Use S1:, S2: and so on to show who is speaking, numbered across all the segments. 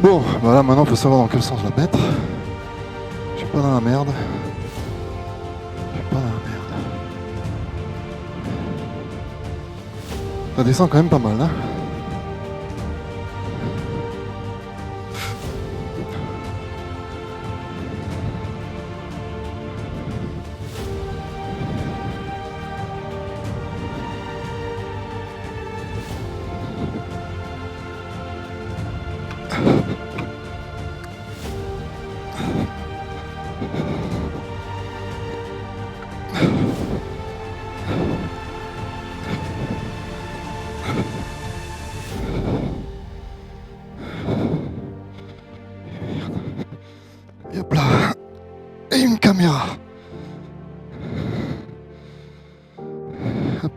S1: Bon, bah là maintenant il faut savoir dans quel sens la mettre. Je suis pas dans la merde. Je suis pas dans la merde. Ça descend quand même pas mal, hein. Et hop là. Et une caméra. Hop.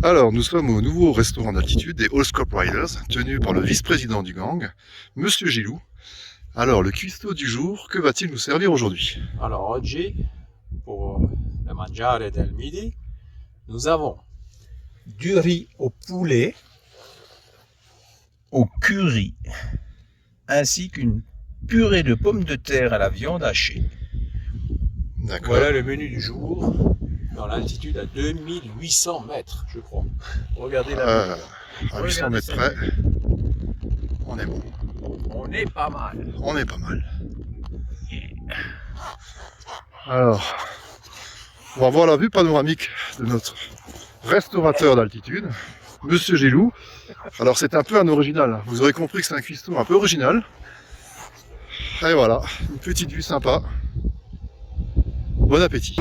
S1: Alors, nous sommes au nouveau restaurant d'altitude des All Riders, tenu par le vice-président du gang, Monsieur Gilou. Alors, le cuistot du jour, que va-t-il nous servir aujourd'hui?
S2: Alors, oggi, pour le mangiare del midi, nous avons du riz au poulet, au curry, ainsi qu'une purée de pommes de terre à la viande hachée.
S1: D'accord.
S2: Voilà le menu du jour, dans l'altitude à 2800 mètres, je crois. Regardez là.
S1: À 800 mètres près, on est bon.
S2: On est pas mal.
S1: On est pas mal. Alors, on va voir la vue panoramique de notre restaurateur d'altitude, Monsieur Gilou. Alors c'est un peu un original, vous aurez compris que c'est un cuistot un peu original. Et voilà, une petite vue sympa. Bon appétit.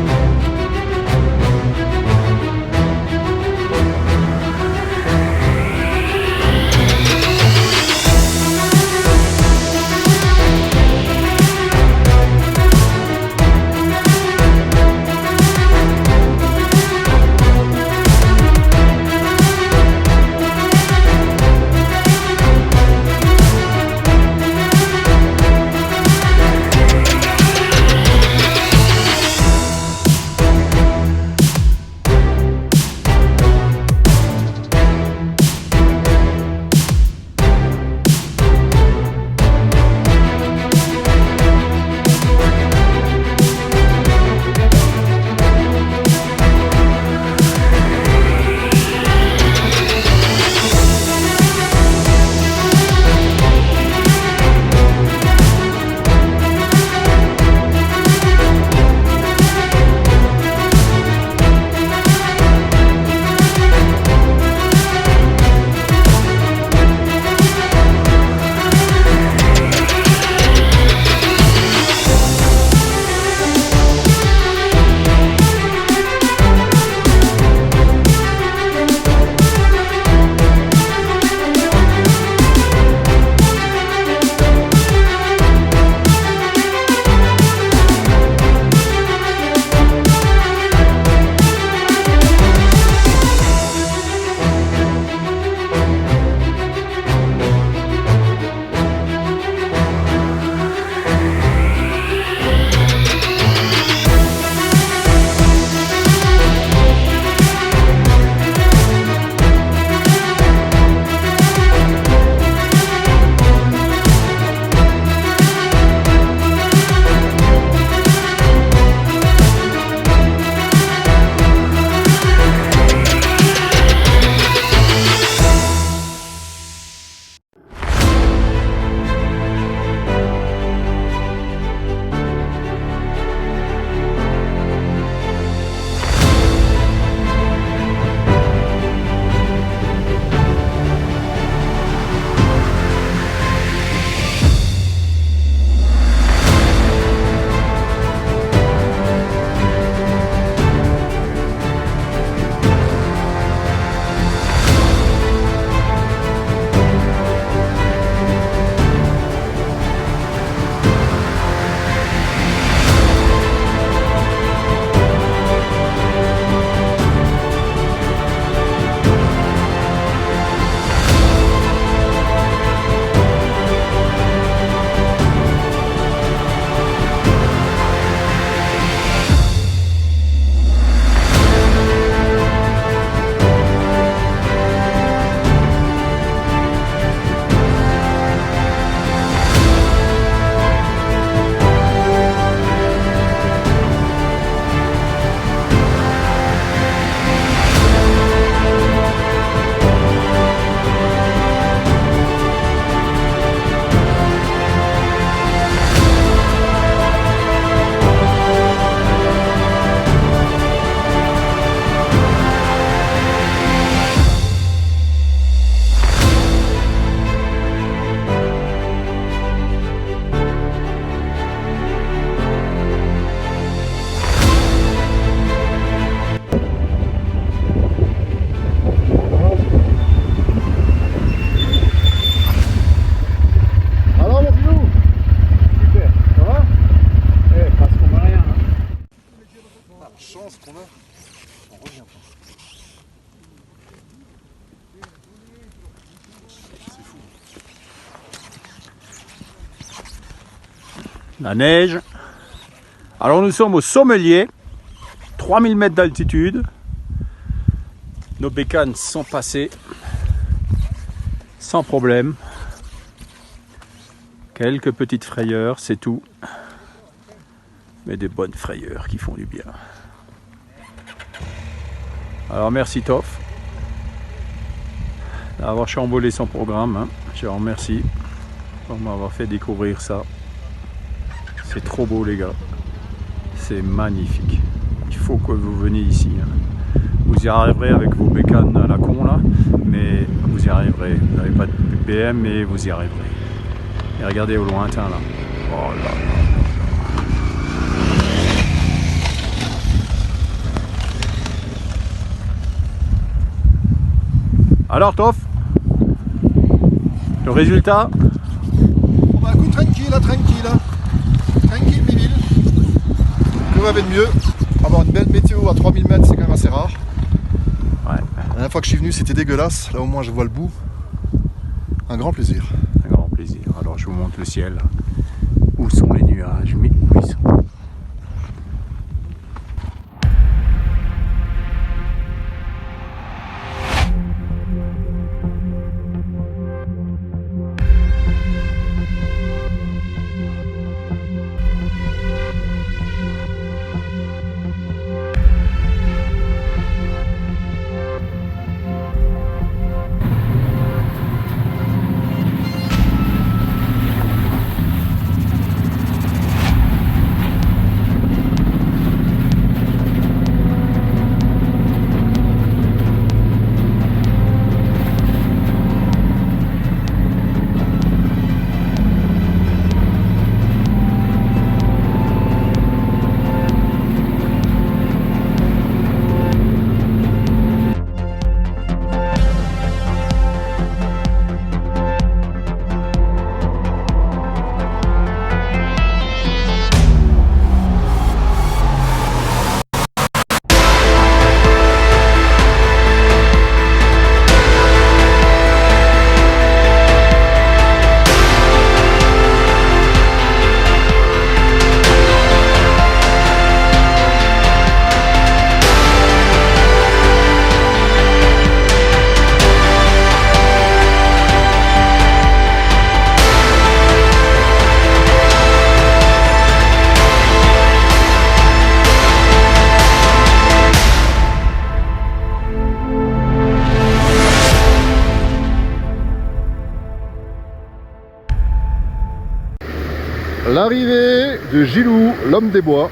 S2: La neige. Alors nous sommes au Sommeiller, 3000 mètres d'altitude. Nos bécanes sont passées sans problème. Quelques petites frayeurs, c'est tout. Mais des bonnes frayeurs qui font du bien. Alors merci Toff d'avoir chamboulé son programme. Hein. Je vous remercie pour m'avoir fait découvrir ça. C'est trop beau les gars. C'est magnifique. Il faut que vous veniez ici. Hein. Vous y arriverez avec vos bécanes à la con là, mais vous y arriverez. Vous n'avez pas de BPM, mais vous y arriverez. Et regardez au lointain là. Oh là là. Alors Toff, le résultat?
S1: Bon bah écoute, tranquille, Mimile. Que va de mieux? Avoir une belle météo à 3000 mètres, c'est quand même assez rare.
S2: Ouais.
S1: La dernière fois que je suis venu, c'était dégueulasse. Là au moins je vois le bout. Un grand plaisir.
S2: Un grand plaisir. Alors je vous montre le ciel. Où sont les nuages? Mais où ils sont?
S1: L'arrivée de Gilou, l'homme des bois,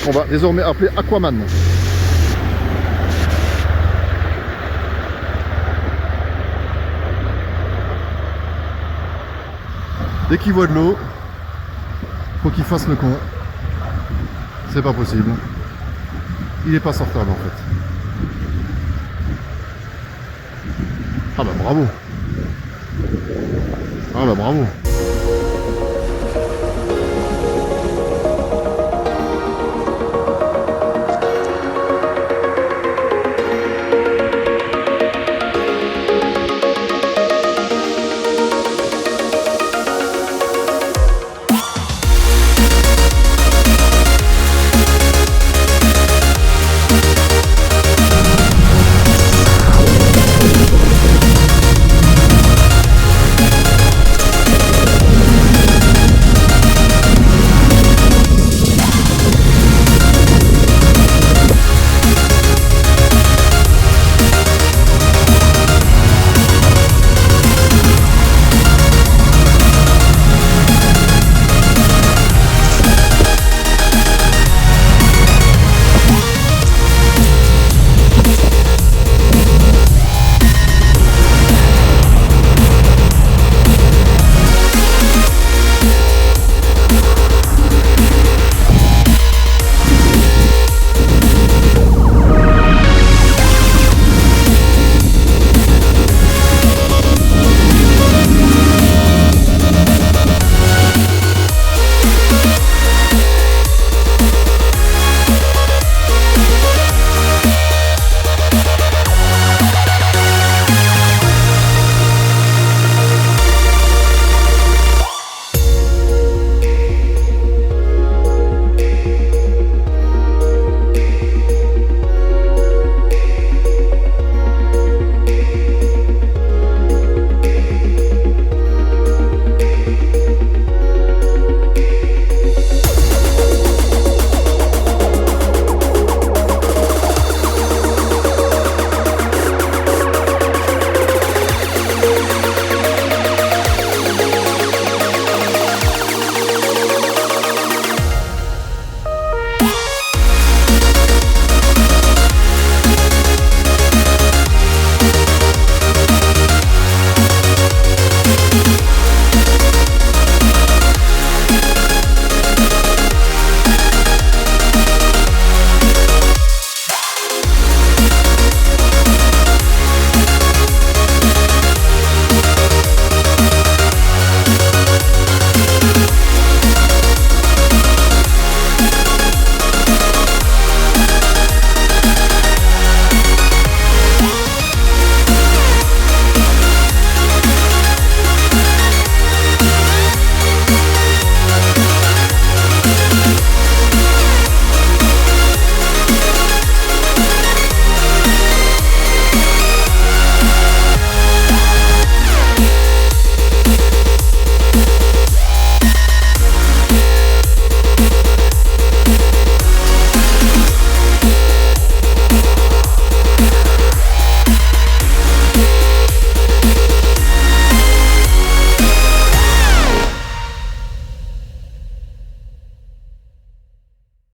S1: qu'on va désormais appeler Aquaman. Dès qu'il voit de l'eau, faut qu'il fasse le con. C'est pas possible. Il est pas sortable en fait. Ah bah bravo. Ah bah bravo.